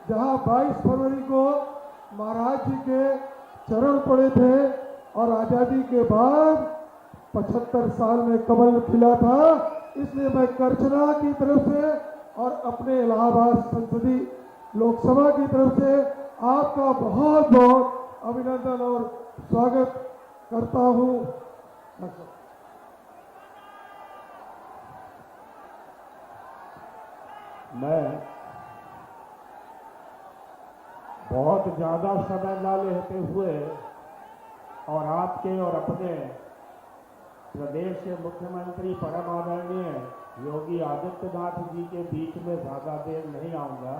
जहां 22 फरवरी को महाराज जी के चरण पड़े थे और आजादी के बाद 75 साल में कमल खिला था। इसलिए मैं करछना की तरफ से और अपने इलाहाबाद संसदीय लोकसभा की तरफ से आपका बहुत बहुत अभिनंदन और स्वागत करता हूं। मैं बहुत ज्यादा समय न लेते हुए और आपके और अपने प्रदेश के मुख्यमंत्री परम आदरणीय योगी आदित्यनाथ जी के बीच में ज्यादा देर नहीं आऊंगा।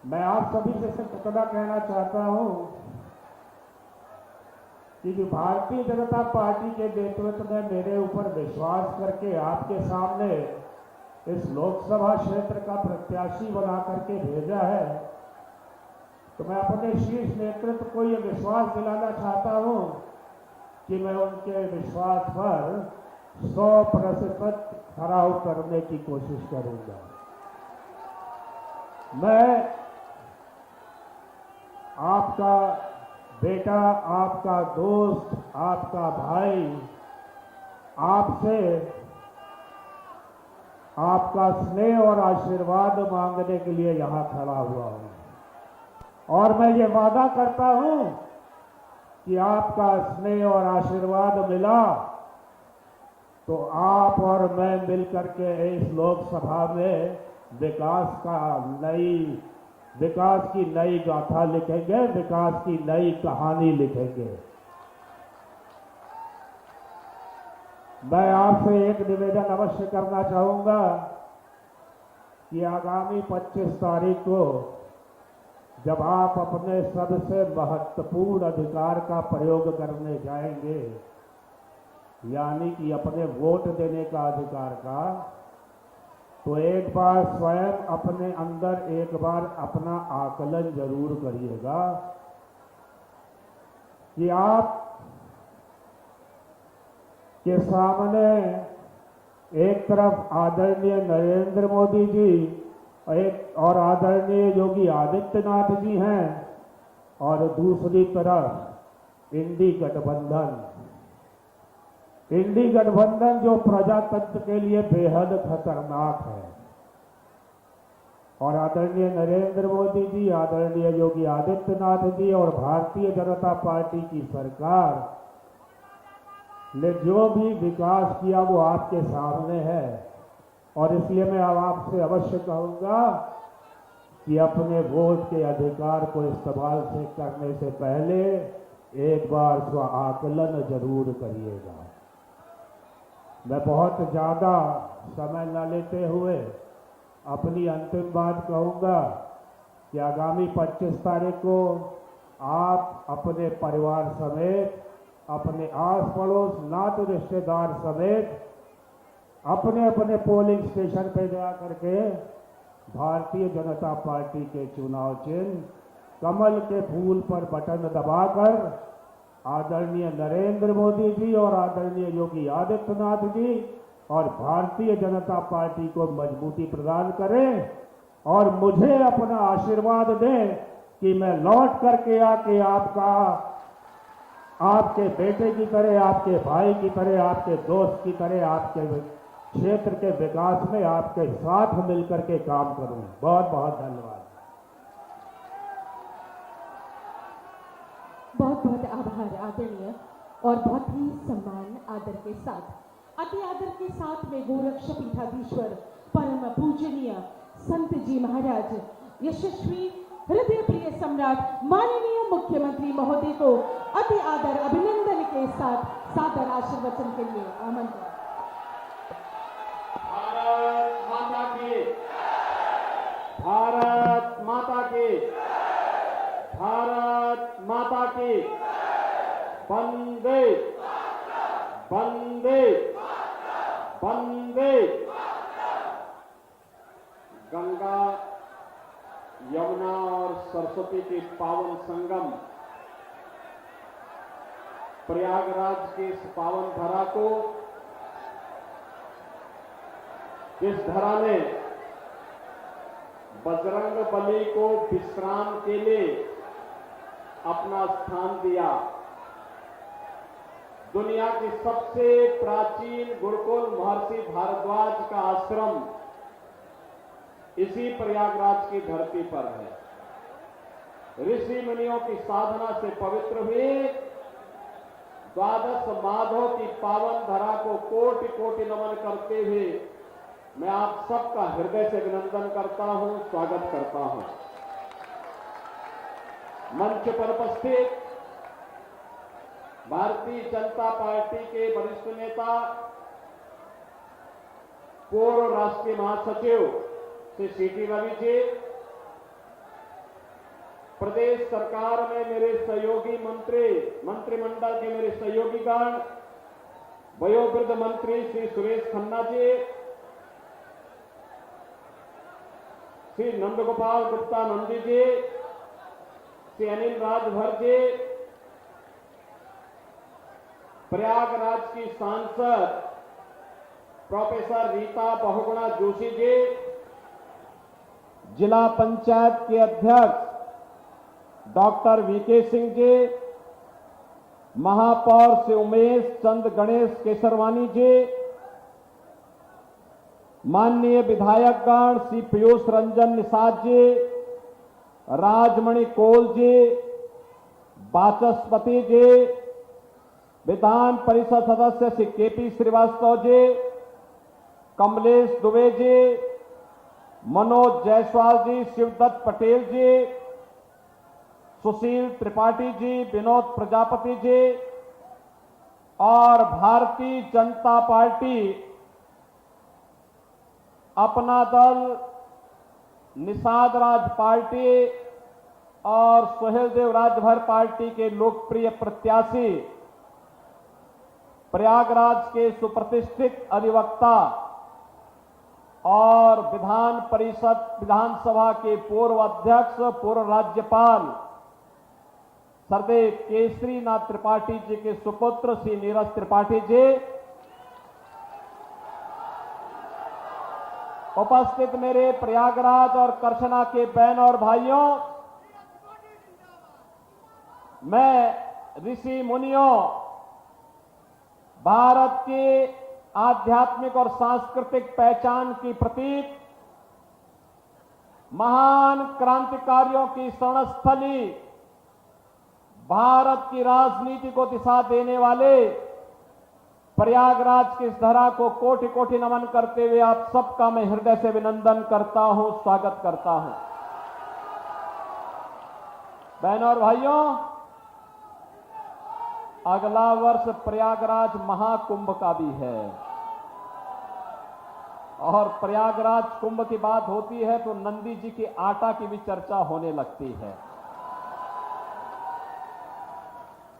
मैं आप सभी से सिर्फ इतना कहना चाहता हूं कि भारतीय जनता पार्टी के नेतृत्व में मेरे ऊपर विश्वास करके आपके सामने इस लोकसभा क्षेत्र का प्रत्याशी बना करके भेजा है, तो मैं अपने शीर्ष नेतृत्व को यह विश्वास दिलाना चाहता हूं कि मैं उनके विश्वास पर 100% खरा उतरने की कोशिश करूंगा। मैं आपका बेटा, आपका दोस्त, आपका भाई, आपसे आपका स्नेह और आशीर्वाद मांगने के लिए यहां खड़ा हुआ हूं और मैं ये वादा करता हूं कि आपका स्नेह और आशीर्वाद मिला तो आप और मैं मिलकर के इस लोकसभा में विकास की नई गाथा लिखेंगे, विकास की नई कहानी लिखेंगे। मैं आपसे एक निवेदन अवश्य करना चाहूंगा कि आगामी 25 तारीख को जब आप अपने सबसे महत्वपूर्ण अधिकार का प्रयोग करने जाएंगे, यानी कि अपने वोट देने का अधिकार का, तो एक बार स्वयं अपने अंदर एक बार अपना आकलन जरूर करिएगा कि आप के सामने एक तरफ आदरणीय नरेंद्र मोदी जी और आदरणीय योगी आदित्यनाथ जी हैं और दूसरी तरफ इंडी गठबंधन जो प्रजातंत्र के लिए बेहद खतरनाक है। और आदरणीय नरेंद्र मोदी जी, आदरणीय योगी आदित्यनाथ जी और भारतीय जनता पार्टी की सरकार ने जो भी विकास किया वो आपके सामने है। और इसलिए मैं अब आपसे अवश्य कहूंगा कि अपने वोट के अधिकार को इस्तेमाल से करने से पहले एक बार स्व आकलन जरूर करिएगा। मैं बहुत ज्यादा समय न लेते हुए अपनी अंतिम बात कहूंगा कि आगामी 25 तारीख को आप अपने परिवार समेत, अपने आस पड़ोस, नाते रिश्तेदार समेत अपने अपने पोलिंग स्टेशन पे जा करके भारतीय जनता पार्टी के चुनाव चिन्ह कमल के फूल पर बटन दबाकर आदरणीय नरेंद्र मोदी जी और आदरणीय योगी आदित्यनाथ जी और भारतीय जनता पार्टी को मजबूती प्रदान करें और मुझे अपना आशीर्वाद दें कि मैं लौट करके आके आपके बेटे की तरह, आपके भाई की तरह, आपके दोस्त की तरह, आपके क्षेत्र के विकास में आपके साथ मिलकर के काम करूं। बहुत बहुत धन्यवाद। बहुत बहुत आभार आदरणीय। और बहुत ही सम्मान आदर के साथ, अति आदर के साथ में गोरक्ष पीठाधीश्वर परम पूजनीय संत जी महाराज यशस्वी हृदय प्रिय सम्राट माननीय मुख्यमंत्री महोदय को अति आदर अभिनंदन के साथ सादर आशीर्वचन के लिए आमंत्रित। भारत माता की, भारत माता की, भारत माता की। वंदे वंदे वंदे। गंगा, यमुना और सरस्वती की पावन संगम प्रयागराज की इस पावन धरा को, इस धरा ने बजरंगबली को विश्राम के लिए अपना स्थान दिया। दुनिया की सबसे प्राचीन गुरुकुल महर्षि भारद्वाज का आश्रम इसी प्रयागराज की धरती पर है। ऋषि मुनियों की साधना से पवित्र हुई द्वादश माधव की पावन धरा को कोटि कोटि नमन करते हुए मैं आप सबका हृदय से अभिनंदन करता हूं, स्वागत करता हूं। मंच पर उपस्थित भारतीय जनता पार्टी के वरिष्ठ नेता, पूर्व राष्ट्रीय महासचिव श्री सीटी रवि जी, प्रदेश सरकार में मेरे सहयोगी मंत्री, मंत्रिमंडल के मेरे सहयोगीगण, वयोवृद्ध मंत्री श्री सुरेश खन्ना जी, श्री नंदगोपाल गुप्ता नंदी जी, श्री अनिल राजभर जी, प्रयागराज की सांसद प्रोफेसर रीता बहुगुणा जोशी जी, जिला पंचायत के अध्यक्ष डॉक्टर वीके सिंह जी, महापौर श्री उमेश चंद गणेश केसरवानी जी, माननीय विधायकगण श्री पीयूष रंजन निषाद जी, राजमणि कोल जी, वाचस्पति जी, विधान परिषद सदस्य श्री केपी श्रीवास्तव जी, कमलेश दुबे जी, मनोज जायसवाल जी, शिवदत्त पटेल जी, सुशील त्रिपाठी जी, विनोद प्रजापति जी और भारतीय जनता पार्टी अपना दल, निषाद राज पार्टी और सोहेल देव राजभर पार्टी के लोकप्रिय प्रत्याशी, प्रयागराज के सुप्रतिष्ठित अधिवक्ता और विधानसभा के पूर्व अध्यक्ष, पूर्व राज्यपाल सरदेव केसरी नाथ त्रिपाठी जी के सुपुत्र श्री नीरज त्रिपाठी जी, उपस्थित मेरे प्रयागराज और करछना के बहन और भाइयों, मैं ऋषि मुनियों, भारत की आध्यात्मिक और सांस्कृतिक पहचान की प्रतीक, महान क्रांतिकारियों की शरणस्थली, भारत की राजनीति को दिशा देने वाले प्रयागराज की इस धरा को कोटि कोटि नमन करते हुए आप सबका मैं हृदय से अभिनंदन करता हूं, स्वागत करता हूं। बहनों और भाइयों, अगला वर्ष प्रयागराज महाकुंभ का भी है और प्रयागराज कुंभ की बात होती है तो नंदी जी के आटा की भी चर्चा होने लगती है।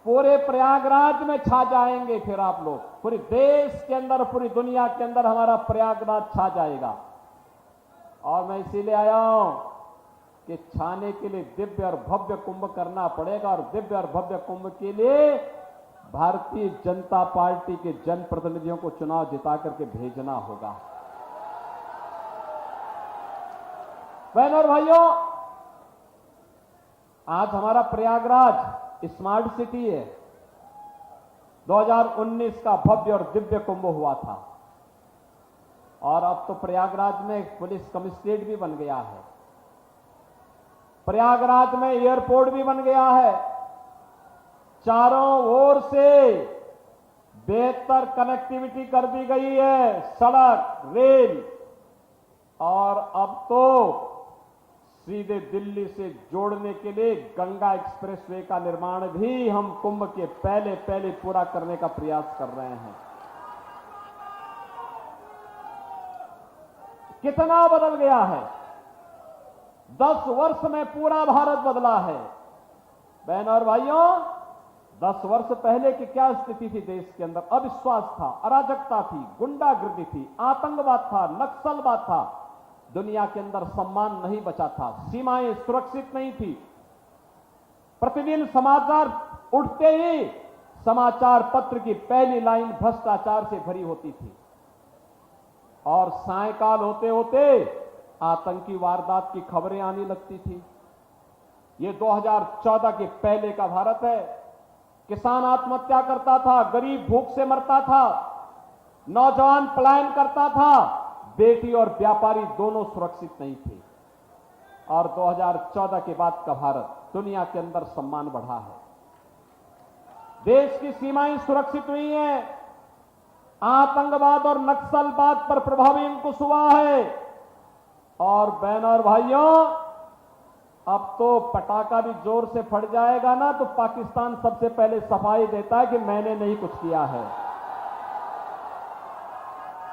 पूरे प्रयागराज में छा जाएंगे फिर आप लोग, पूरे देश के अंदर, पूरी दुनिया के अंदर हमारा प्रयागराज छा जाएगा। और मैं इसीलिए आया हूं कि छाने के लिए दिव्य और भव्य कुंभ करना पड़ेगा और दिव्य और भव्य कुंभ के लिए भारतीय जनता पार्टी के जनप्रतिनिधियों को चुनाव जिता करके भेजना होगा। बहनों और भाइयों, आज हमारा प्रयागराज स्मार्ट सिटी है। 2019 का भव्य और दिव्य कुंभ हुआ था और अब तो प्रयागराज में पुलिस कमिश्नरेट भी बन गया है, प्रयागराज में एयरपोर्ट भी बन गया है, चारों ओर से बेहतर कनेक्टिविटी कर दी गई है, सड़क, रेल, और अब तो सीधे दिल्ली से जोड़ने के लिए गंगा एक्सप्रेसवे का निर्माण भी हम कुंभ के पहले पहले पूरा करने का प्रयास कर रहे हैं। कितना बदल गया है, 10 वर्ष में पूरा भारत बदला है। बहनों और भाइयों, 10 वर्ष पहले की क्या स्थिति थी देश के अंदर? अविश्वास था, अराजकता थी, गुंडागर्दी थी, आतंकवाद था, नक्सलवाद था, दुनिया के अंदर सम्मान नहीं बचा था, सीमाएं सुरक्षित नहीं थी। प्रतिदिन समाचार उठते ही समाचार पत्र की पहली लाइन भ्रष्टाचार से भरी होती थी और सायंकाल होते होते आतंकी वारदात की खबरें आने लगती थी। ये 2014 के पहले का भारत है। किसान आत्महत्या करता था, गरीब भूख से मरता था, नौजवान पलायन करता था, बेटी और व्यापारी दोनों सुरक्षित नहीं थे। और 2014 के बाद का भारत दुनिया के अंदर सम्मान बढ़ा है। देश की सीमाएं सुरक्षित हुई हैं, आतंकवाद और नक्सलवाद पर प्रभावी अंकुश हुआ है। और बहनों और भाइयों, अब तो पटाखा भी जोर से फट जाएगा ना तो पाकिस्तान सबसे पहले सफाई देता है कि मैंने नहीं कुछ किया है,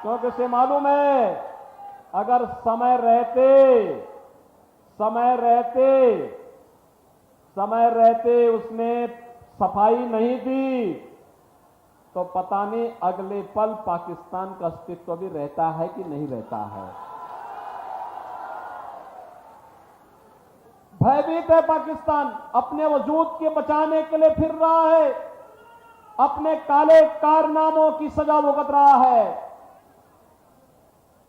क्योंकि उसे मालूम है अगर समय रहते उसने सफाई नहीं दी तो पता नहीं अगले पल पाकिस्तान का अस्तित्व भी रहता है कि नहीं रहता है। भयभीत है पाकिस्तान, अपने वजूद के बचाने के लिए फिर रहा है, अपने काले कारनामों की सजा भुगत रहा है।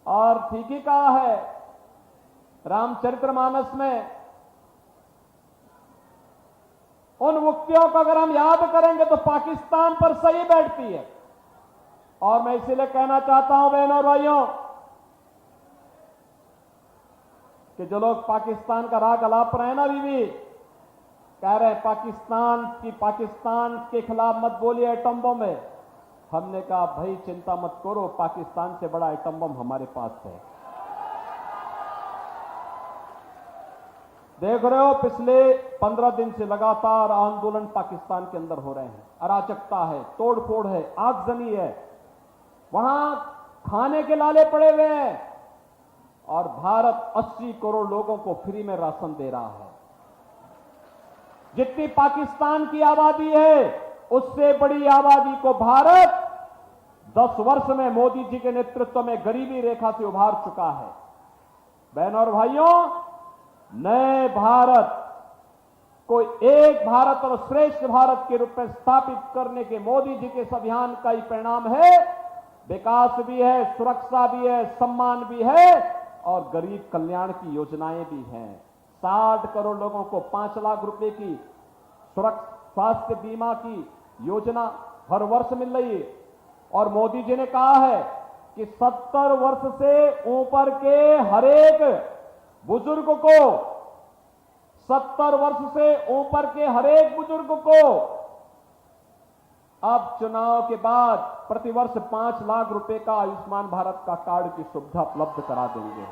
और ठीक ही कहा है रामचरितमानस में, उन उक्तियों को अगर हम याद करेंगे तो पाकिस्तान पर सही बैठती है। और मैं इसीलिए कहना चाहता हूं बहनों और भाइयों कि जो लोग पाकिस्तान का राग अलाप रहे हैं ना, अभी भी कह रहे हैं पाकिस्तान के खिलाफ मत बोलिए एटम बम है। हमने कहा भाई चिंता मत करो, पाकिस्तान से बड़ा एटम बम हमारे पास है। देख रहे हो पिछले 15 दिन से लगातार आंदोलन पाकिस्तान के अंदर हो रहे हैं, अराजकता है, तोड़फोड़ है, आगजनी है, वहां खाने के लाले पड़े हुए हैं। और भारत 80 करोड़ लोगों को फ्री में राशन दे रहा है। जितनी पाकिस्तान की आबादी है उससे बड़ी आबादी को भारत 10 वर्ष में मोदी जी के नेतृत्व में गरीबी रेखा से उभार चुका है। बहनों और भाइयों, नए भारत को एक भारत और श्रेष्ठ भारत के रूप में स्थापित करने के मोदी जी के इस अभियान का ही परिणाम है। विकास भी है, सुरक्षा भी है, सम्मान भी है और गरीब कल्याण की योजनाएं भी हैं। 60 करोड़ लोगों को 5 लाख रुपए की स्वास्थ्य बीमा की योजना हर वर्ष मिल रही है। और मोदी जी ने कहा है कि 70 वर्ष से ऊपर के हरेक बुजुर्ग को 70 वर्ष से ऊपर के हरेक बुजुर्ग को अब चुनाव के बाद प्रतिवर्ष 5 लाख रुपए का आयुष्मान भारत का कार्ड की सुविधा उपलब्ध करा देंगे।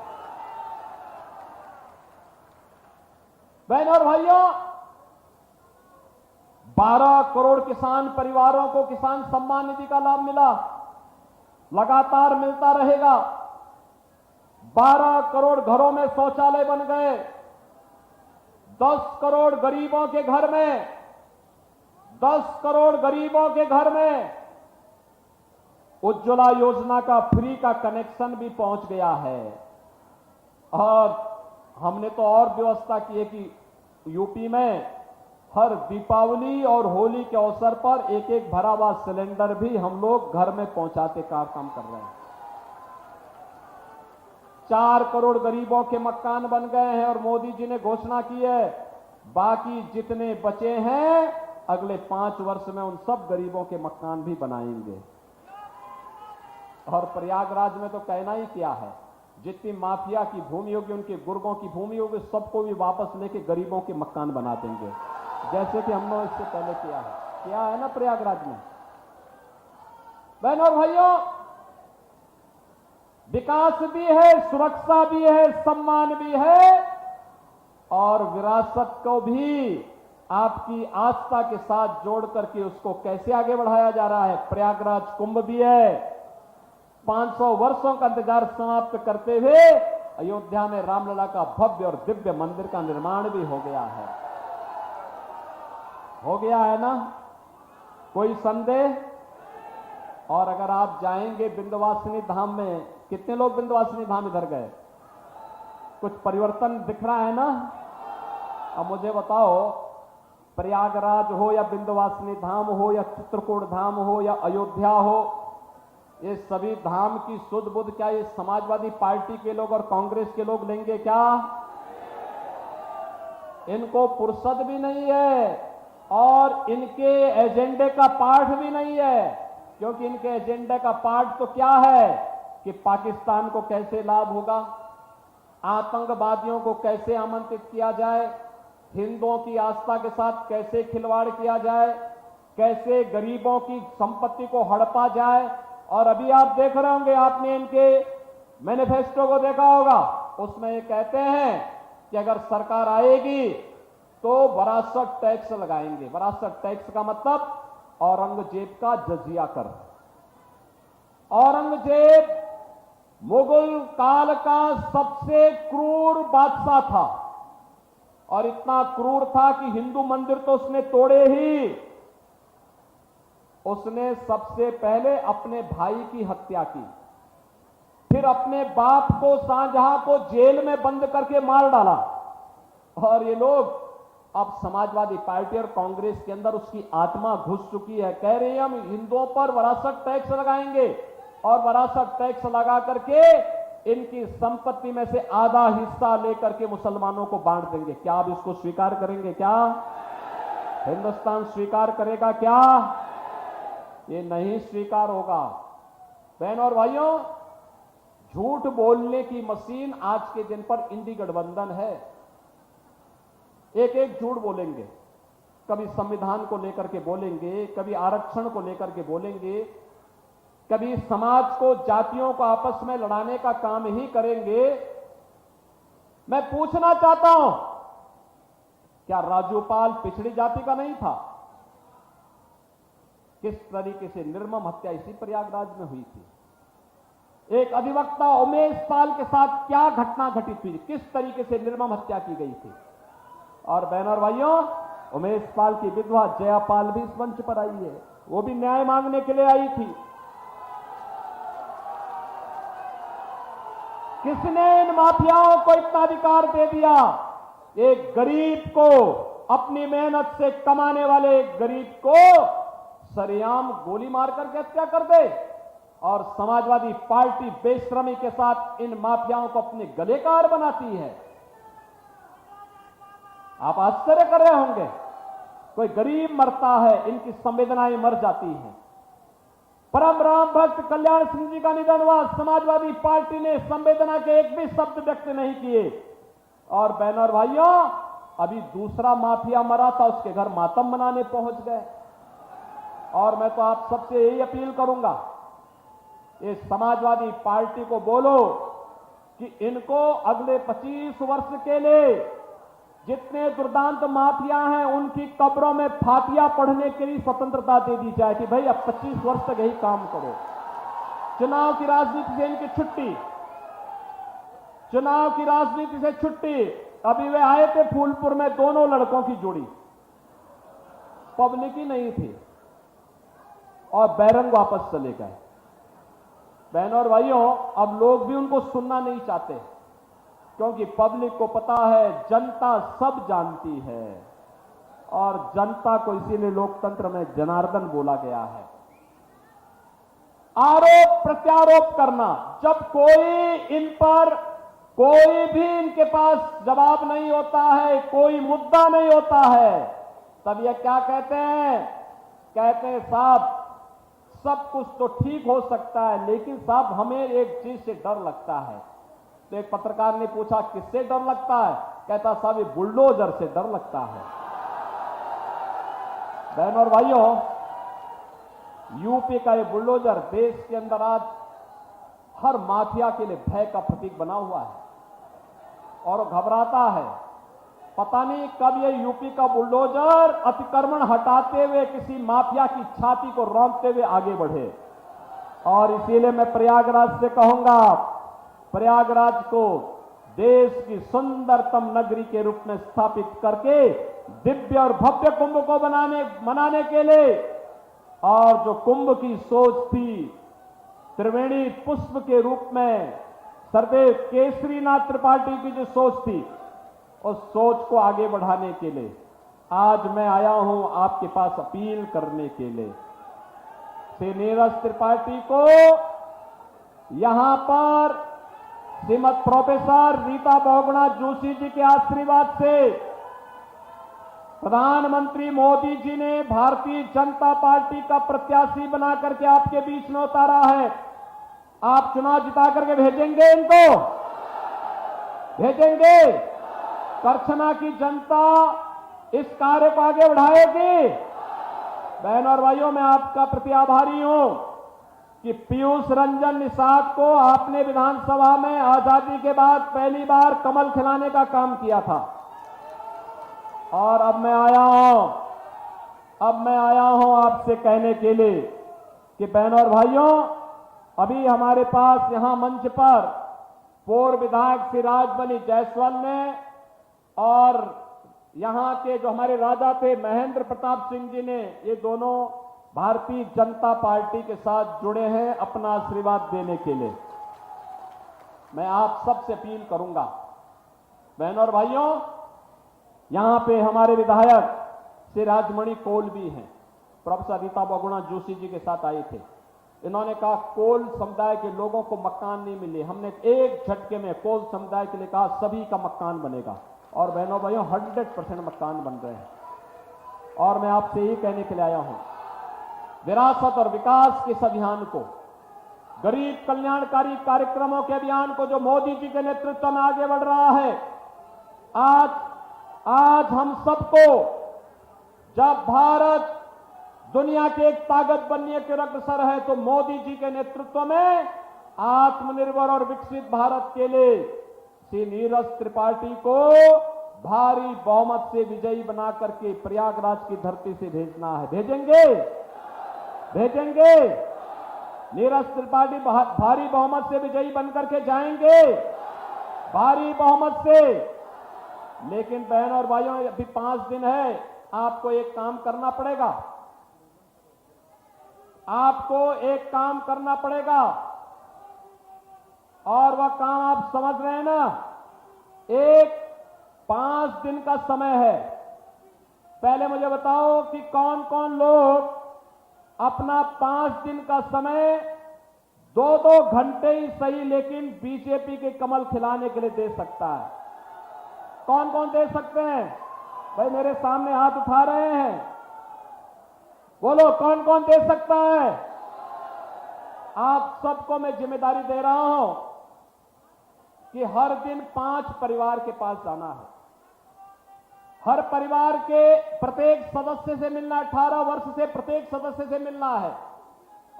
बहनों और भाइयों, 12 करोड़ किसान परिवारों को किसान सम्मान निधि का लाभ मिला, लगातार मिलता रहेगा। 12 करोड़ घरों में शौचालय बन गए। 10 करोड़ गरीबों के घर में 10 करोड़ गरीबों के घर में उज्ज्वला योजना का फ्री का कनेक्शन भी पहुंच गया है। और हमने तो और व्यवस्था की है कि यूपी में हर दीपावली और होली के अवसर पर एक एक भरा हुआ सिलेंडर भी हम लोग घर में पहुंचाते का काम कर रहे हैं। 4 करोड़ गरीबों के मकान बन गए हैं और मोदी जी ने घोषणा की है बाकी जितने बचे हैं अगले 5 वर्ष में उन सब गरीबों के मकान भी बनाएंगे। और प्रयागराज में तो कहना ही क्या है, जितनी माफिया की भूमि होगी, उनके गुर्गों की भूमि होगी, सबको भी वापस लेके गरीबों के मकान बना देंगे, जैसे कि हमने इससे पहले किया है ना प्रयागराज में। बहनों और भाइयों, विकास भी है, सुरक्षा भी है, सम्मान भी है और विरासत को भी आपकी आस्था के साथ जोड़ करके उसको कैसे आगे बढ़ाया जा रहा है। प्रयागराज कुंभ भी है। 500 वर्षों का इंतजार समाप्त करते हुए अयोध्या में रामलला का भव्य और दिव्य मंदिर का निर्माण भी हो गया है ना, कोई संदेह? और अगर आप जाएंगे विंध्यवासिनी धाम में, कितने लोग विंध्यवासिनी धाम इधर गए? कुछ परिवर्तन दिख रहा है ना? अब मुझे बताओ, प्रयागराज हो या विंध्यवासिनी धाम हो या चित्रकूट धाम हो या अयोध्या हो, ये सभी धाम की सुध बुध क्या ये समाजवादी पार्टी के लोग और कांग्रेस के लोग लेंगे क्या? इनको फुर्सत भी नहीं है और इनके एजेंडे का पाठ भी नहीं है, क्योंकि इनके एजेंडे का पाठ तो क्या है कि पाकिस्तान को कैसे लाभ होगा, आतंकवादियों को कैसे आमंत्रित किया जाए, हिंदुओं की आस्था के साथ कैसे खिलवाड़ किया जाए, कैसे गरीबों की संपत्ति को हड़पा जाए। और अभी आप देख रहे होंगे, आपने इनके मैनिफेस्टो को देखा होगा, उसमें ये कहते हैं कि अगर सरकार आएगी तो वरासत टैक्स लगाएंगे। वरासत टैक्स का मतलब औरंगजेब का जजिया कर। औरंगजेब मुगल काल का सबसे क्रूर बादशाह था और इतना क्रूर था कि हिंदू मंदिर तो उसने तोड़े ही, उसने सबसे पहले अपने भाई की हत्या की, फिर अपने बाप को शाहजहां को जेल में बंद करके मार डाला। और ये लोग अब समाजवादी पार्टी और कांग्रेस के अंदर उसकी आत्मा घुस चुकी है, कह रहे हैं हम हिंदुओं पर वरासत टैक्स लगाएंगे और वरासत टैक्स लगा करके इनकी संपत्ति में से आधा हिस्सा लेकर के मुसलमानों को बांट देंगे। क्या आप इसको स्वीकार करेंगे? क्या हिंदुस्तान स्वीकार करेगा? क्या ये नहीं स्वीकार होगा। बहनों और भाइयों, झूठ बोलने की मशीन आज के दिन पर इंडी गठबंधन है। एक एक झूठ बोलेंगे, कभी संविधान को लेकर के बोलेंगे, कभी आरक्षण को लेकर के बोलेंगे, कभी समाज को, जातियों को आपस में लड़ाने का काम ही करेंगे। मैं पूछना चाहता हूं, क्या राजूपाल पिछड़ी जाति का नहीं था? किस तरीके से निर्मम हत्या इसी प्रयागराज में हुई थी। एक अधिवक्ता उमेश पाल के साथ क्या घटना घटित हुई, किस तरीके से निर्मम हत्या की गई थी। और बहनों और भाइयों, उमेश पाल की विधवा जयापाल भी इस मंच पर आई है, वो भी न्याय मांगने के लिए आई थी। किसने इन माफियाओं को इतना अधिकार दे दिया? एक गरीब को, अपनी मेहनत से कमाने वाले एक गरीब को सरेआम गोली मार करके हत्या कर दे और समाजवादी पार्टी बेशर्मी के साथ इन माफियाओं को अपने गले का हार बनाती है। आप आश्चर्य कर रहे होंगे, कोई गरीब मरता है, इनकी संवेदनाएं मर जाती हैं। परम राम भक्त कल्याण सिंह जी का निधन हुआ, समाजवादी पार्टी ने संवेदना के एक भी शब्द व्यक्त नहीं किए। और बहनों और भाइयों, अभी दूसरा माफिया मरा था, उसके घर मातम मनाने पहुंच गए। और मैं तो आप सबसे यही अपील करूंगा, इस समाजवादी पार्टी को बोलो कि इनको अगले 25 वर्ष के लिए जितने दुर्दांत माफिया हैं उनकी कब्रों में फातिया पढ़ने के लिए स्वतंत्रता दे दी जाए कि भाई अब 25 वर्ष तक यही काम करो। चुनाव की राजनीति से इनकी छुट्टी, चुनाव की राजनीति से छुट्टी। अभी वे आए थे फूलपुर में, दोनों लड़कों की जोड़ी, पब्लिक ही नहीं थी और बैरंग वापस चले गए। बहनों और भाइयों, अब लोग भी उनको सुनना नहीं चाहते, क्योंकि पब्लिक को पता है जनता सब जानती है और जनता को इसीलिए लोकतंत्र में जनार्दन बोला गया है। आरोप प्रत्यारोप करना, जब कोई इन पर, कोई भी इनके पास जवाब नहीं होता है, कोई मुद्दा नहीं होता है, तब ये क्या कहते हैं? कहते हैं साहब सब कुछ तो ठीक हो सकता है, लेकिन साहब हमें एक चीज से डर लगता है। तो एक पत्रकार ने पूछा किससे डर लगता है? कहता साहब ये बुलडोजर से डर लगता है। बहनों और भाइयों, यूपी का ये बुलडोजर देश के अंदर आज हर माफिया के लिए भय का प्रतीक बना हुआ है और घबराता है। पता नहीं कब ये यूपी का बुलडोजर अतिक्रमण हटाते हुए किसी माफिया की छाती को रौंदते हुए आगे बढ़े। और इसीलिए मैं प्रयागराज से कहूंगा, प्रयागराज को देश की सुंदरतम नगरी के रूप में स्थापित करके दिव्य और भव्य कुंभ को मनाने के लिए, और जो कुंभ की सोच थी त्रिवेणी पुष्प के रूप में, सर्वदेव केसरीनाथ त्रिपाठी की जो सोच थी, उस सोच को आगे बढ़ाने के लिए आज मैं आया हूं आपके पास अपील करने के लिए। श्री नीरज त्रिपाठी को यहां पर श्रीमद प्रोफेसर रीता बहुगुणा जोशी जी के आशीर्वाद से प्रधानमंत्री मोदी जी ने भारतीय जनता पार्टी का प्रत्याशी बना करके आपके बीच में उतारा है। आप चुनाव जिता करके भेजेंगे, इनको भेजेंगे। करछना की जनता इस कार्य को आगे बढ़ाएगी। बहनों और भाइयों, मैं आपका प्रति आभारी हूं कि पीयूष रंजन निषाद को आपने विधानसभा में आजादी के बाद पहली बार कमल खिलाने का काम किया था। और अब मैं आया हूं आपसे कहने के लिए कि बहनों और भाइयों, अभी हमारे पास यहां मंच पर पूर्व विधायक श्री राजबली जायसवाल ने और यहां के जो हमारे राजा थे महेंद्र प्रताप सिंह जी ने, ये दोनों भारतीय जनता पार्टी के साथ जुड़े हैं अपना आशीर्वाद देने के लिए। मैं आप सबसे अपील करूंगा, बहनों और भाइयों, यहां पे हमारे विधायक श्री राजमणि कोल भी हैं, प्रोफेसर रीता बहुगुणा जोशी जी के साथ आए थे। इन्होंने कहा कोल समुदाय के लोगों को मकान नहीं मिले, हमने एक झटके में कोल समुदाय के लिए कहा सभी का मकान बनेगा। और बहनों भाइयों 100% मकान बन रहे हैं। और मैं आपसे यही कहने के लिए आया हूं, विरासत और विकास के इस अभियान को, गरीब कल्याणकारी कार्यक्रमों के अभियान को जो मोदी जी के नेतृत्व में आगे बढ़ रहा है, आज हम सबको, जब भारत दुनिया की एक ताकत बनने के अग्रसर है, तो मोदी जी के नेतृत्व में आत्मनिर्भर और विकसित भारत के लिए श्री नीरज त्रिपाठी को भारी बहुमत से विजयी बना करके प्रयागराज की धरती से भेजना है। भेजेंगे। नीरज त्रिपाठी भारी बहुमत से विजयी बनकर के जाएंगे, भारी बहुमत से। लेकिन बहनों और भाइयों, अभी 5 दिन है, आपको एक काम करना पड़ेगा। और वह काम आप समझ रहे हैं ना, एक 5 दिन का समय है। पहले मुझे बताओ कि कौन कौन लोग अपना 5 दिन का समय 2-2 घंटे ही सही, लेकिन बीजेपी के कमल खिलाने के लिए दे सकता है। कौन कौन दे सकते हैं? भाई मेरे सामने हाथ उठा रहे हैं, बोलो कौन कौन दे सकता है? आप सबको मैं जिम्मेदारी दे रहा हूं कि हर दिन 5 परिवार के पास जाना है। हर परिवार के प्रत्येक सदस्य से मिलना, 18 वर्ष से प्रत्येक सदस्य से मिलना है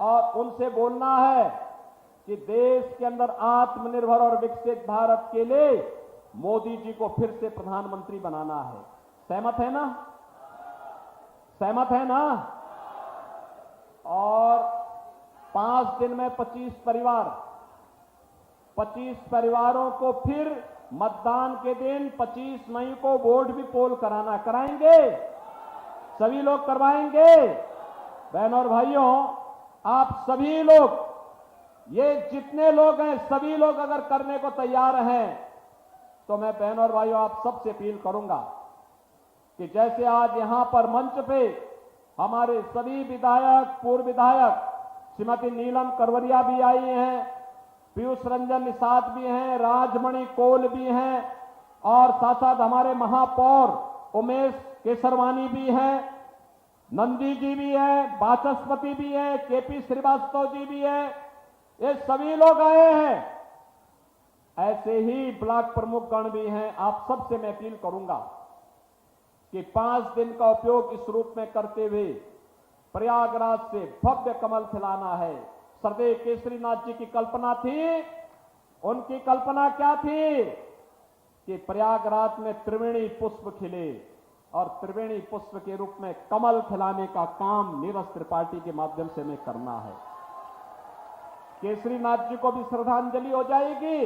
और उनसे बोलना है कि देश के अंदर आत्मनिर्भर और विकसित भारत के लिए मोदी जी को फिर से प्रधानमंत्री बनाना है। सहमत है ना? सहमत है ना? और 5 दिन में 25 परिवारों को फिर मतदान के दिन 25 मई को वोट भी पोल कराएंगे, सभी लोग करवाएंगे। बहनों और भाइयों, आप सभी लोग, ये जितने लोग हैं, सभी लोग अगर करने को तैयार हैं, तो मैं बहनों और भाइयों आप सबसे अपील करूंगा कि जैसे आज यहां पर मंच पे हमारे सभी विधायक, पूर्व विधायक, श्रीमती नीलम करवरिया भी आई हैं, पीयूष रंजन निषाद भी हैं, राजमणि कोल भी हैं और साथ साथ हमारे महापौर उमेश केसरवानी भी हैं, नंदी जी भी हैं, वाचस्पति भी हैं, केपी श्रीवास्तव जी भी हैं, ये सभी लोग आए हैं। ऐसे ही ब्लॉक प्रमुख गण भी हैं। आप सबसे मैं अपील करूंगा कि 5 दिन का उपयोग इस रूप में करते हुए प्रयागराज से भव्य कमल खिलाना है। सरदेव केसरीनाथ जी की कल्पना थी, उनकी कल्पना क्या थी कि प्रयागराज में त्रिवेणी पुष्प खिले और त्रिवेणी पुष्प के रूप में कमल खिलाने का काम नीरज त्रिपाठी के माध्यम से हमें करना है। केसरीनाथ जी को भी श्रद्धांजलि हो जाएगी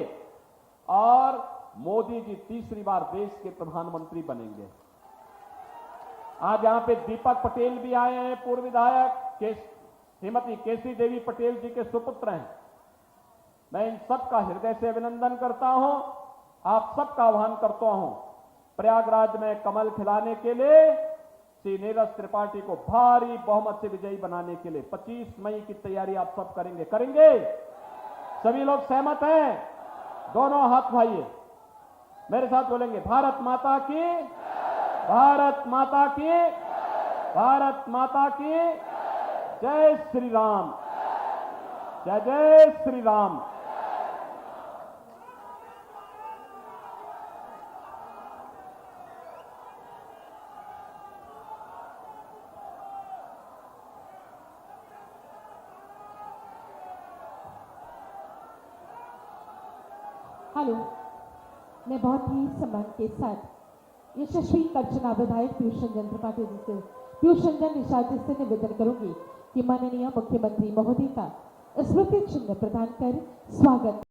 और मोदी जी तीसरी बार देश के प्रधानमंत्री बनेंगे। आज यहां पे दीपक पटेल भी आए हैं, पूर्व विधायक, श्रीमती केसरी देवी पटेल जी के सुपुत्र हैं। मैं इन सबका हृदय से अभिनंदन करता हूं, आप सबका आह्वान करता हूं प्रयागराज में कमल खिलाने के लिए श्री नीरज त्रिपाठी को भारी बहुमत से विजयी बनाने के लिए 25 मई की तैयारी आप सब करेंगे। सभी लोग सहमत हैं? दोनों हाथ उठाइए, मेरे साथ बोलेंगे, भारत माता की, भारत माता की, भारत माता की जय श्री राम, जय जय श्री राम। हेलो, मैं बहुत ही सम्मान के साथ यशस्वी कर्चना विधायक पीयूष रंजन त्रिपाठी जी से, पीयूष रंजन निषाद जी से निवेदन करूंगी कि माननीय मुख्यमंत्री महोदय का स्मृति चिन्ह प्रदान कर स्वागत